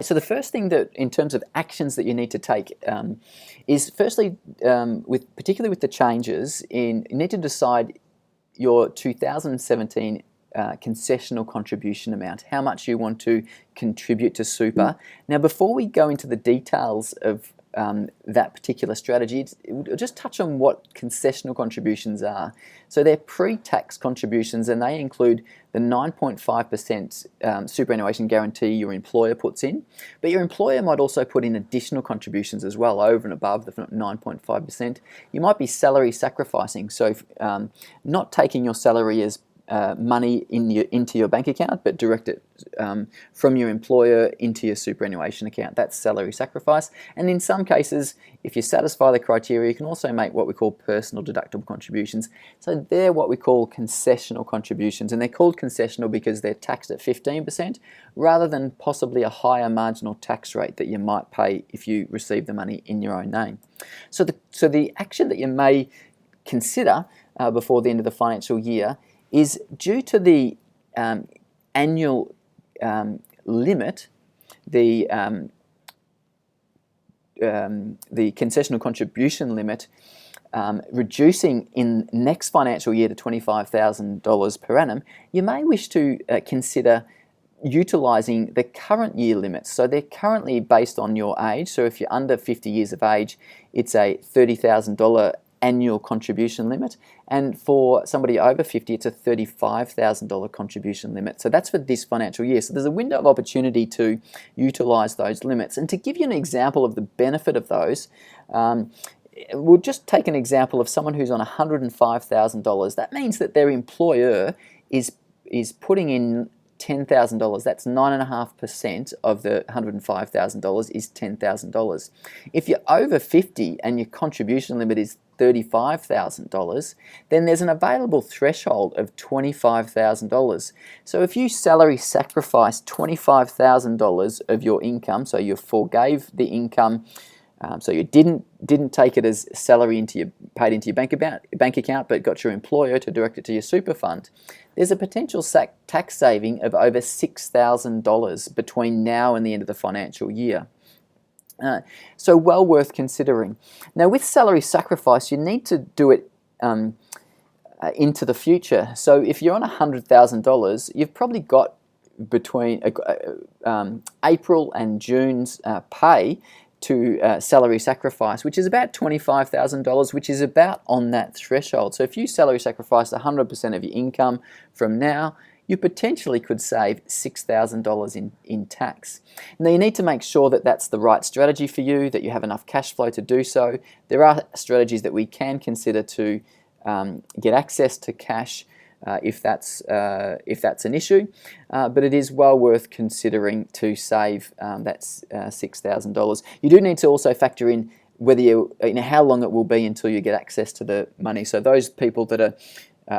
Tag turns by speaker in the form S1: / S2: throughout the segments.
S1: So the first thing that, in terms of actions that you need to take, is firstly, particularly with the changes, you need to decide your 2017 concessional contribution amount, how much you want to contribute to super. Now, before we go into the details of that particular strategy, we'll just touch on what concessional contributions are. So they're pre-tax contributions, and they include the 9.5% superannuation guarantee your employer puts in, but your employer might also put in additional contributions as well over and above the 9.5%. You might be salary sacrificing, so not taking your salary as money into your bank account, but direct it from your employer into your superannuation account. That's salary sacrifice. And in some cases, if you satisfy the criteria, you can also make what we call personal deductible contributions. So they're what we call concessional contributions, and they're called concessional because they're taxed at 15% rather than possibly a higher marginal tax rate that you might pay if you receive the money in your own name. So the action that you may consider before the end of the financial year is due to the annual limit, the concessional contribution limit reducing in next financial year to $25,000 per annum, you may wish to consider utilising the current year limits. So they're currently based on your age. So if you're under 50 years of age, it's a $30,000 annual contribution limit, and for somebody over 50 it's a $35,000 contribution limit. So that's for this financial year. So there's a window of opportunity to utilise those limits. And to give you an example of the benefit of those, we'll just take an example of someone who's on $105,000. That means that their employer is putting in $10,000. That's 9.5% of the $105,000 is $10,000. If you're over 50 and your contribution limit is $35,000, then there's an available threshold of $25,000. So if you salary sacrifice $25,000 of your income, so you forgave the income, so you didn't take it as salary paid into your bank account, but got your employer to direct it to your super fund, there's a potential tax saving of over $6,000 between now and the end of the financial year. So well worth considering. Now, with salary sacrifice, you need to do it into the future. So if you're on $100,000, you've probably got between April and June's pay to salary sacrifice, which is about $25,000, which is about on that threshold. So if you salary sacrifice 100% of your income from now, you potentially could save $6,000 in tax. Now you need to make sure that that's the right strategy for you, that you have enough cash flow to do so. There are strategies that we can consider to get access to cash if that's an issue, but it is well worth considering to save that $6,000. You do need to also factor in whether how long it will be until you get access to the money. So those people that are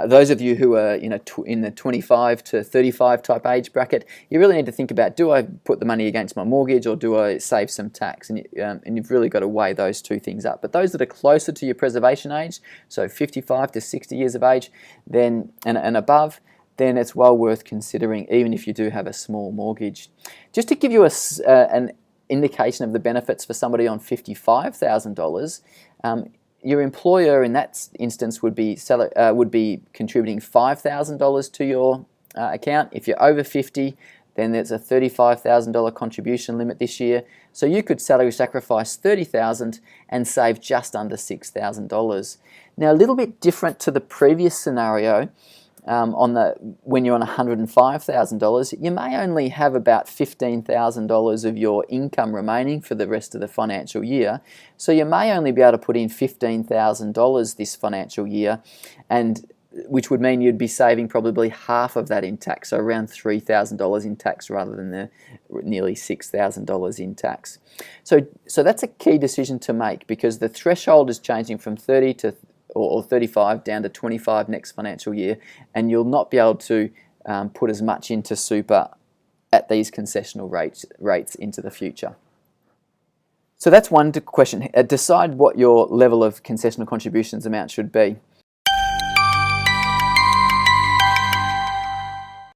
S1: those of you who are in the 25 to 35 type age bracket, you really need to think about, do I put the money against my mortgage or do I save some tax? And you've really got to weigh those two things up. But those that are closer to your preservation age, so 55 to 60 years of age then and above, then it's well worth considering, even if you do have a small mortgage. Just to give you an indication of the benefits for somebody on $55,000, your employer in that instance would be contributing $5,000 to your account. If you're over 50, then there's a $35,000 contribution limit this year. So you could salary sacrifice $30,000 and save just under $6,000. Now, a little bit different to the previous scenario. When you're on $105,000, you may only have about $15,000 of your income remaining for the rest of the financial year. So you may only be able to put in $15,000 this financial year, and which would mean you'd be saving probably half of that in tax, so around $3,000 in tax rather than the nearly $6,000 in tax. So that's a key decision to make, because the threshold is changing from 30 to or 35 down to 25 next financial year, and you'll not be able to put as much into super at these concessional rates into the future. So that's one question. Decide what your level of concessional contributions amount should be.